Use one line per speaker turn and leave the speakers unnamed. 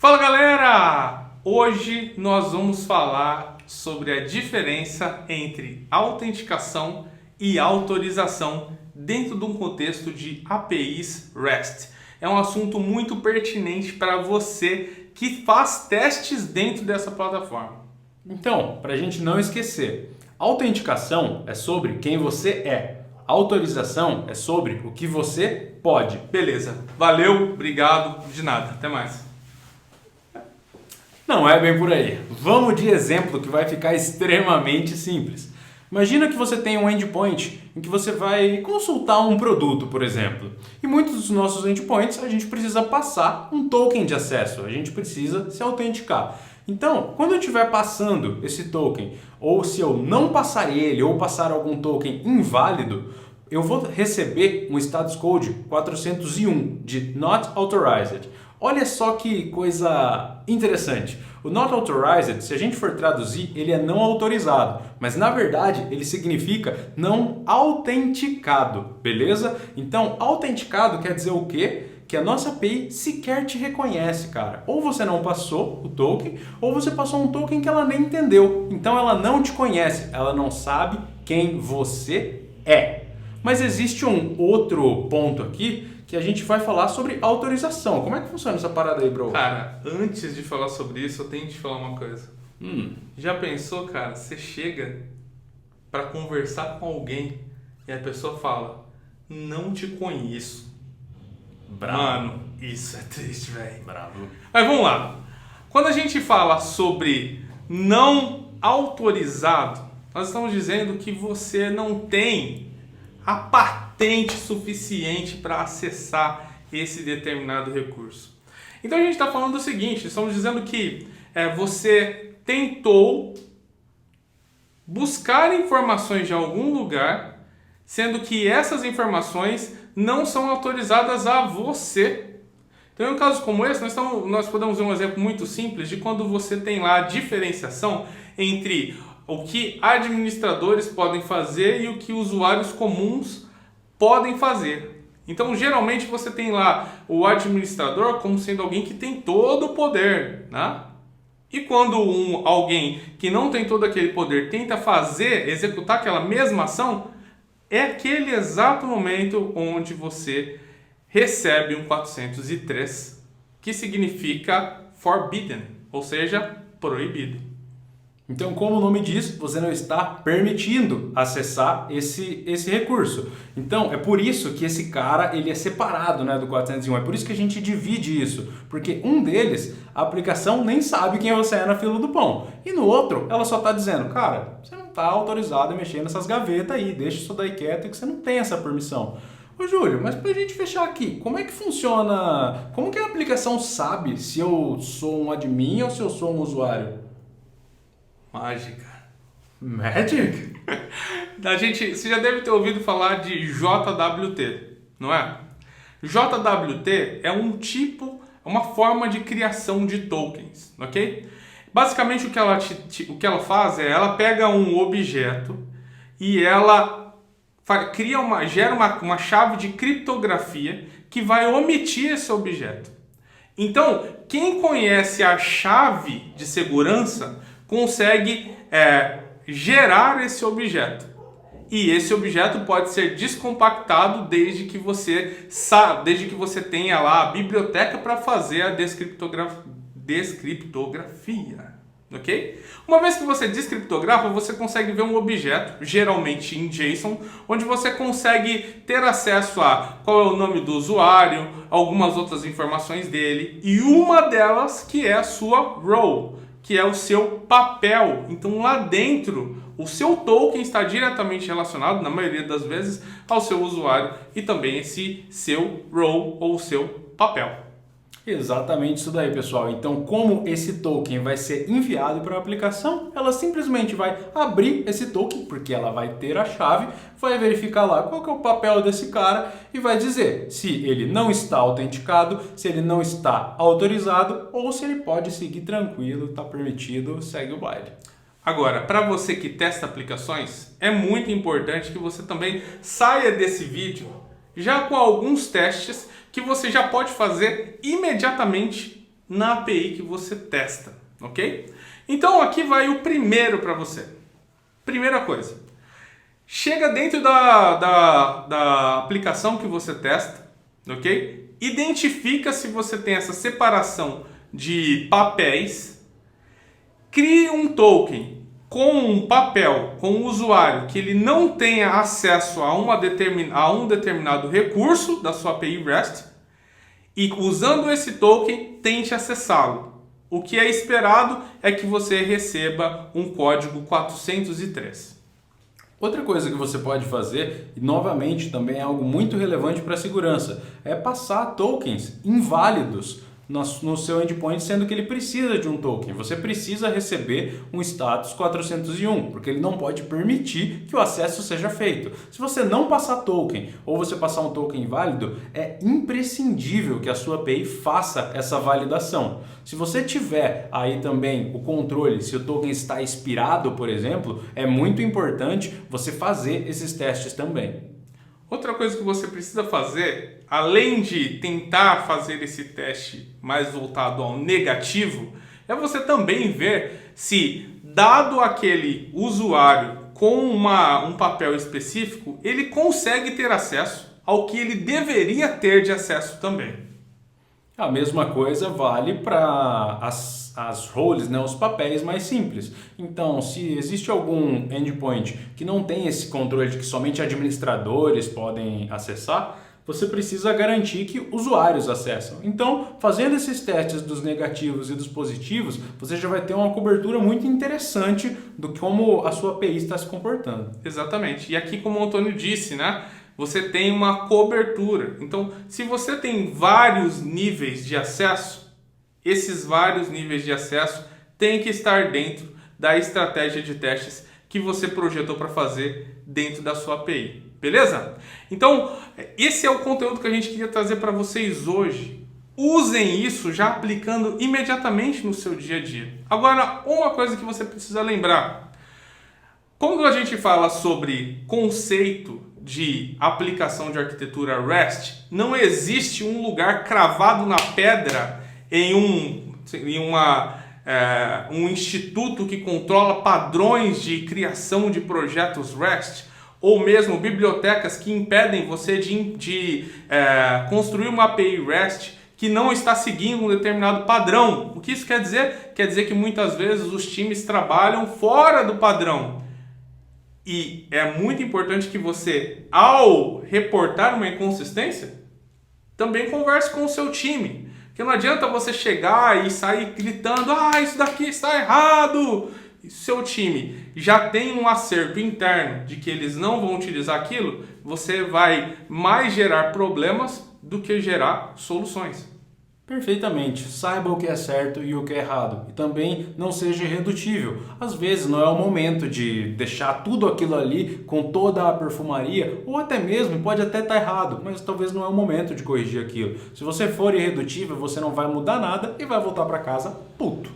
Fala galera! Hoje nós vamos falar sobre a diferença entre autenticação e autorização dentro de um contexto de APIs REST. É um assunto muito pertinente para você que faz testes dentro dessa plataforma.
Então, para a gente não esquecer, autenticação é sobre quem você é, autorização é sobre o que você pode.
Beleza, valeu, obrigado, de nada, até mais.
Não é bem por aí. Vamos de exemplo que vai ficar extremamente simples. Imagina que você tem um endpoint em que você vai consultar um produto, por exemplo. E muitos dos nossos endpoints a gente precisa passar um token de acesso, a gente precisa se autenticar. Então, quando eu estiver passando esse token, ou se eu não passar ele, ou passar algum token inválido, eu vou receber um status code 401 de Not Authorized. Olha só que coisa interessante. O Not Authorized, se a gente for traduzir, ele é não autorizado. Mas na verdade, ele significa não autenticado, beleza? Então, autenticado quer dizer o quê? Que a nossa API sequer te reconhece, cara. Ou você não passou o token, ou você passou um token que ela nem entendeu. Então ela não te conhece, ela não sabe quem você é. Mas existe um outro ponto aqui que a gente vai falar sobre autorização. Como é que funciona essa parada aí, bro?
Cara, antes de falar sobre isso, eu tenho que te falar uma coisa. Já pensou, cara, você chega para conversar com alguém e a pessoa fala, não te conheço.
Bravo.
Mano, isso é triste, velho.
Bravo.
Mas vamos lá. Quando a gente fala sobre não autorizado, nós estamos dizendo que você não tem a patente suficiente para acessar esse determinado recurso. Então a gente está falando do seguinte, estamos dizendo que você tentou buscar informações de algum lugar, sendo que essas informações não são autorizadas a você. Então em um caso como esse, nós podemos ver um exemplo muito simples de quando você tem lá a diferenciação entre o que administradores podem fazer e o que usuários comuns podem fazer. Então, geralmente você tem lá o administrador como sendo alguém que tem todo o poder, né? E quando alguém que não tem todo aquele poder tenta executar aquela mesma ação, é aquele exato momento onde você recebe um 403, que significa forbidden, ou seja, proibido.
Então, como o nome diz, você não está permitindo acessar esse recurso. Então, é por isso que esse cara ele é separado, né, do 401. É por isso que a gente divide isso. Porque um deles, a aplicação nem sabe quem você é na fila do pão. E no outro, ela só está dizendo, cara, você não está autorizado a mexer nessas gavetas aí. Deixa isso daí quieto que você não tem essa permissão. Ô Júlio, mas pra gente fechar aqui, como é que funciona? Como que a aplicação sabe se eu sou um admin ou se eu sou um usuário?
Mágica.
Magic?
Você já deve ter ouvido falar de JWT, não é? JWT é uma forma de criação de tokens, ok? Basicamente o que ela faz é, ela pega um objeto e ela gera uma chave de criptografia que vai omitir esse objeto. Então, quem conhece a chave de segurança consegue gerar esse objeto. E esse objeto pode ser descompactado desde que você tenha lá a biblioteca para fazer a descriptografia. Ok? Uma vez que você descriptografa, você consegue ver um objeto, geralmente em JSON, onde você consegue ter acesso a qual é o nome do usuário, algumas outras informações dele, e uma delas que é a sua role, que é o seu papel. Então lá dentro, o seu token está diretamente relacionado, na maioria das vezes, ao seu usuário e também esse seu role ou seu papel.
Exatamente isso daí, pessoal. Então, como esse token vai ser enviado para a aplicação, ela simplesmente vai abrir esse token, porque ela vai ter a chave, vai verificar lá qual que é o papel desse cara e vai dizer se ele não está autenticado, se ele não está autorizado ou se ele pode seguir tranquilo, está permitido, segue o baile.
Agora, para você que testa aplicações, é muito importante que você também saia desse vídeo já com alguns testes que você já pode fazer imediatamente na API que você testa, ok? Então aqui vai o primeiro para você. Primeira coisa, chega dentro da aplicação que você testa, ok? Identifica se você tem essa separação de papéis, crie um token com um papel, com um usuário que ele não tenha acesso a um determinado recurso da sua API REST e usando esse token tente acessá-lo. O que é esperado é que você receba um código 403.
Outra coisa que você pode fazer, e novamente também é algo muito relevante para a segurança, é passar tokens inválidos no seu endpoint, sendo que ele precisa de um token. Você precisa receber um status 401, porque ele não pode permitir que o acesso seja feito. Se você não passar token ou você passar um token inválido, é imprescindível que a sua API faça essa validação. Se você tiver aí também o controle, se o token está expirado, por exemplo, é muito importante você fazer esses testes também.
Outra coisa que você precisa fazer, além de tentar fazer esse teste mais voltado ao negativo, é você também ver se, dado aquele usuário com um papel específico, ele consegue ter acesso ao que ele deveria ter de acesso também.
A mesma coisa vale para as roles, né, os papéis mais simples. Então, se existe algum endpoint que não tem esse controle de que somente administradores podem acessar, você precisa garantir que usuários acessam. Então, fazendo esses testes dos negativos e dos positivos, você já vai ter uma cobertura muito interessante do como a sua API está se comportando.
Exatamente. E aqui, como o Antônio disse, né? Você tem uma cobertura. Então, se você tem vários níveis de acesso, esses vários níveis de acesso têm que estar dentro da estratégia de testes que você projetou para fazer dentro da sua API. Beleza? Então, esse é o conteúdo que a gente queria trazer para vocês hoje. Usem isso já aplicando imediatamente no seu dia a dia. Agora, uma coisa que você precisa lembrar. Quando a gente fala sobre conceito de aplicação de arquitetura REST, não existe um lugar cravado na pedra em um instituto que controla padrões de criação de projetos REST, ou mesmo bibliotecas que impedem você de construir uma API REST que não está seguindo um determinado padrão. O que isso quer dizer? Quer dizer que muitas vezes os times trabalham fora do padrão. E é muito importante que você, ao reportar uma inconsistência, também converse com o seu time. Porque não adianta você chegar e sair gritando, isso daqui está errado. E seu time já tem um acerto interno de que eles não vão utilizar aquilo, você vai mais gerar problemas do que gerar soluções.
Perfeitamente. Saiba o que é certo e o que é errado. E também não seja irredutível. Às vezes não é o momento de deixar tudo aquilo ali com toda a perfumaria, ou até mesmo, pode até estar errado, mas talvez não é o momento de corrigir aquilo. Se você for irredutível, você não vai mudar nada e vai voltar para casa puto.